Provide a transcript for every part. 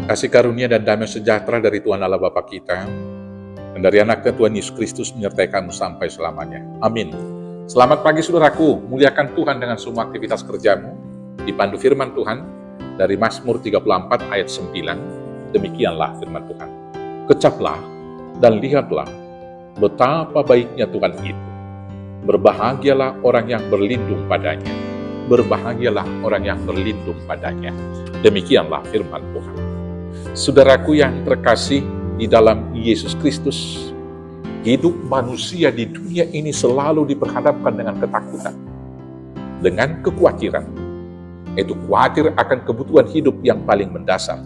Kasih karunia dan damai sejahtera dari Tuhan Allah Bapa kita, dan dari anaknya Tuhan Yesus Kristus menyertai kamu sampai selamanya. Amin. Selamat pagi saudaraku, muliakan Tuhan dengan semua aktivitas kerjamu. Dipandu firman Tuhan dari Mazmur 34 ayat 9. Demikianlah firman Tuhan. Kecaplah dan lihatlah betapa baiknya Tuhan itu. Berbahagialah orang yang berlindung padanya. Berbahagialah orang yang berlindung padanya. Demikianlah firman Tuhan. Saudaraku yang terkasih di dalam Yesus Kristus, hidup manusia di dunia ini selalu diperhadapkan dengan ketakutan, dengan kekhawatiran. Itu khawatir akan kebutuhan hidup yang paling mendasar,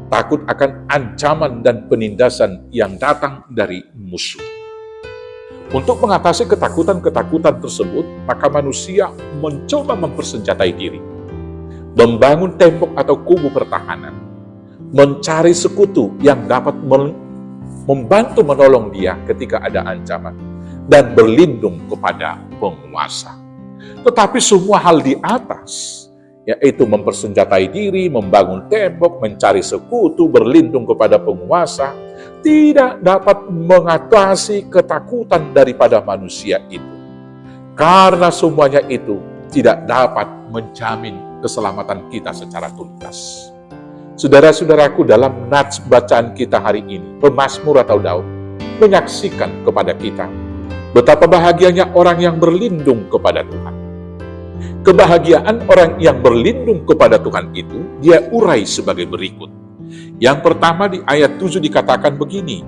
takut akan ancaman dan penindasan yang datang dari musuh. Untuk mengatasi ketakutan-ketakutan tersebut, maka manusia mencoba mempersenjatai diri, membangun tembok atau kubu pertahanan, mencari sekutu yang dapat membantu menolong dia ketika ada ancaman, dan berlindung kepada penguasa. Tetapi semua hal di atas, yaitu mempersenjatai diri, membangun tembok, mencari sekutu, berlindung kepada penguasa, tidak dapat mengatasi ketakutan daripada manusia itu. Karena semuanya itu tidak dapat menjamin keselamatan kita secara tuntas. Saudara-saudaraku, dalam nats bacaan kita hari ini, pemazmur atau Daud menyaksikan kepada kita betapa bahagianya orang yang berlindung kepada Tuhan. Kebahagiaan orang yang berlindung kepada Tuhan itu dia urai sebagai berikut. Yang pertama di ayat 7 dikatakan begini,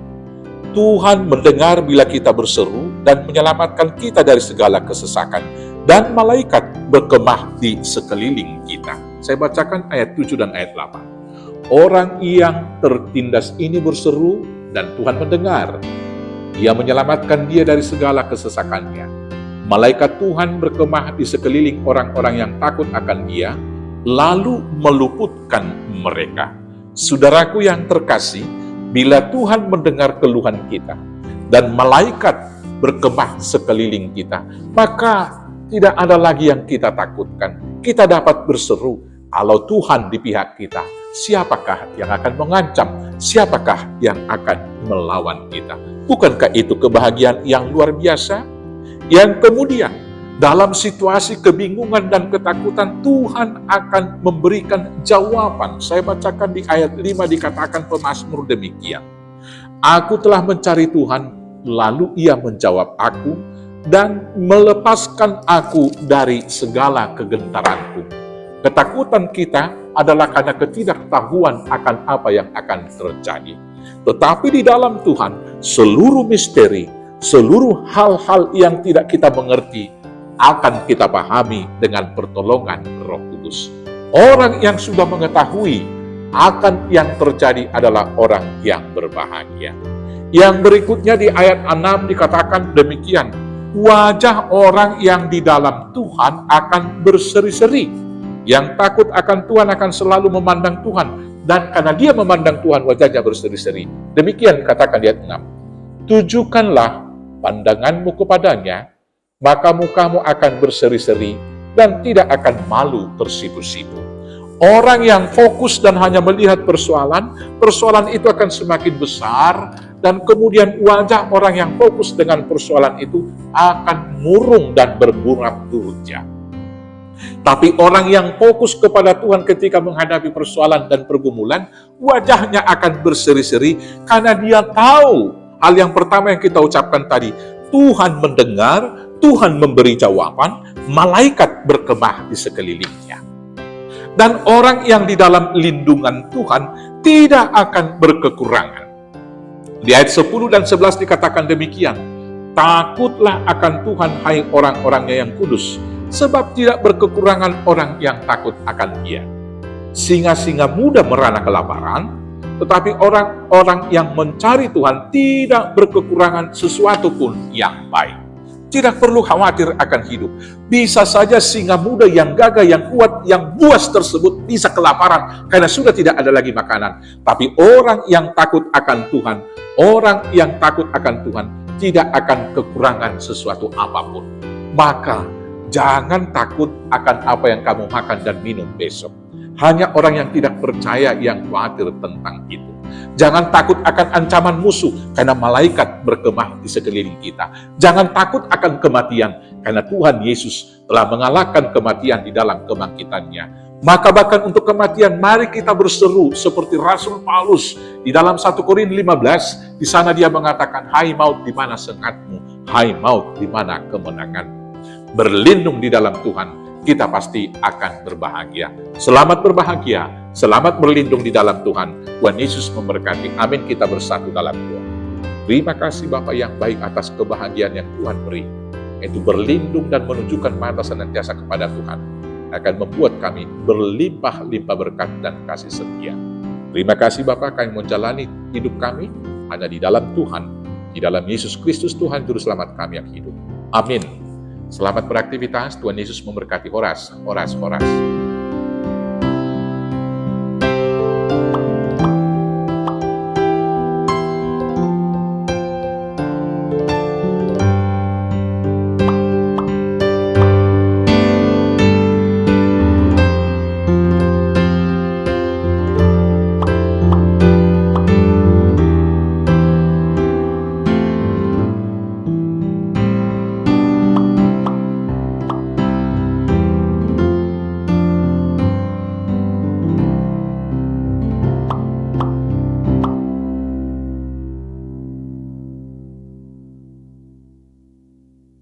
Tuhan mendengar bila kita berseru dan menyelamatkan kita dari segala kesesakan, dan malaikat berkemah di sekeliling kita. Saya bacakan ayat 7 dan ayat 8. Orang yang tertindas ini berseru dan Tuhan mendengar. Ia menyelamatkan dia dari segala kesesakannya. Malaikat Tuhan berkemah di sekeliling orang-orang yang takut akan dia, lalu meluputkan mereka. Saudaraku yang terkasih, bila Tuhan mendengar keluhan kita dan malaikat berkemah sekeliling kita, maka tidak ada lagi yang kita takutkan. Kita dapat berseru, kalau Tuhan di pihak kita, siapakah yang akan mengancam? Siapakah yang akan melawan kita? Bukankah itu kebahagiaan yang luar biasa? Yang kemudian, dalam situasi kebingungan dan ketakutan, Tuhan akan memberikan jawaban. Saya bacakan di ayat 5 dikatakan pemazmur demikian. Aku telah mencari Tuhan, lalu Ia menjawab aku, dan melepaskan aku dari segala kegentaranku. Ketakutan kita adalah karena ketidaktahuan akan apa yang akan terjadi. Tetapi di dalam Tuhan, seluruh misteri, seluruh hal-hal yang tidak kita mengerti, akan kita pahami dengan pertolongan Roh Kudus. Orang yang sudah mengetahui akan yang terjadi adalah orang yang berbahagia. Yang berikutnya di ayat 6 dikatakan demikian, wajah orang yang di dalam Tuhan akan berseri-seri. Yang takut akan Tuhan akan selalu memandang Tuhan, dan karena dia memandang Tuhan, wajahnya berseri-seri. Demikian katakan di ayat 6. Tujukanlah pandanganmu kepadanya, maka mukamu akan berseri-seri dan tidak akan malu tersipu-sipu. Orang yang fokus dan hanya melihat persoalan itu akan semakin besar, dan kemudian wajah orang yang fokus dengan persoalan itu akan murung dan berburak-durja. Tapi orang yang fokus kepada Tuhan ketika menghadapi persoalan dan pergumulan, wajahnya akan berseri-seri karena dia tahu hal yang pertama yang kita ucapkan tadi, Tuhan mendengar, Tuhan memberi jawaban, malaikat berkemah di sekelilingnya. Dan orang yang di dalam lindungan Tuhan tidak akan berkekurangan. Di ayat 10 dan 11 dikatakan demikian, takutlah akan Tuhan hai orang-orangnya yang kudus, sebab tidak berkekurangan orang yang takut akan Dia. Singa-singa muda merana kelaparan, tetapi orang-orang yang mencari Tuhan tidak berkekurangan sesuatu pun yang baik. Tidak perlu khawatir akan hidup. Bisa saja singa muda yang gagah, yang kuat, yang buas tersebut bisa kelaparan karena sudah tidak ada lagi makanan. Tapi orang yang takut akan Tuhan, orang yang takut akan Tuhan tidak akan kekurangan sesuatu apapun. Maka jangan takut akan apa yang kamu makan dan minum besok. Hanya orang yang tidak percaya yang khawatir tentang itu. Jangan takut akan ancaman musuh, karena malaikat berkemah di sekeliling kita. Jangan takut akan kematian, karena Tuhan Yesus telah mengalahkan kematian di dalam kebangkitannya. Maka bahkan untuk kematian, mari kita berseru seperti Rasul Paulus di dalam 1 Korintus 15. Di sana dia mengatakan, hai maut, di mana sengatmu? Hai maut, di mana kemenanganmu? Berlindung di dalam Tuhan, kita pasti akan berbahagia. Selamat berbahagia, selamat berlindung di dalam Tuhan. Tuhan Yesus memberkati. Amin. Kita bersatu dalam doa. Terima kasih Bapa yang baik atas kebahagiaan yang Tuhan beri. Itu berlindung dan menunjukkan mata senantiasa kepada Tuhan akan membuat kami berlimpah-limpah berkat dan kasih setia. Terima kasih Bapa, kami menjalani hidup kami hanya di dalam Tuhan, di dalam Yesus Kristus Tuhan Juru Selamat kami yang hidup. Amin. Selamat beraktivitas. Tuhan Yesus memberkati. Horas, horas, horas.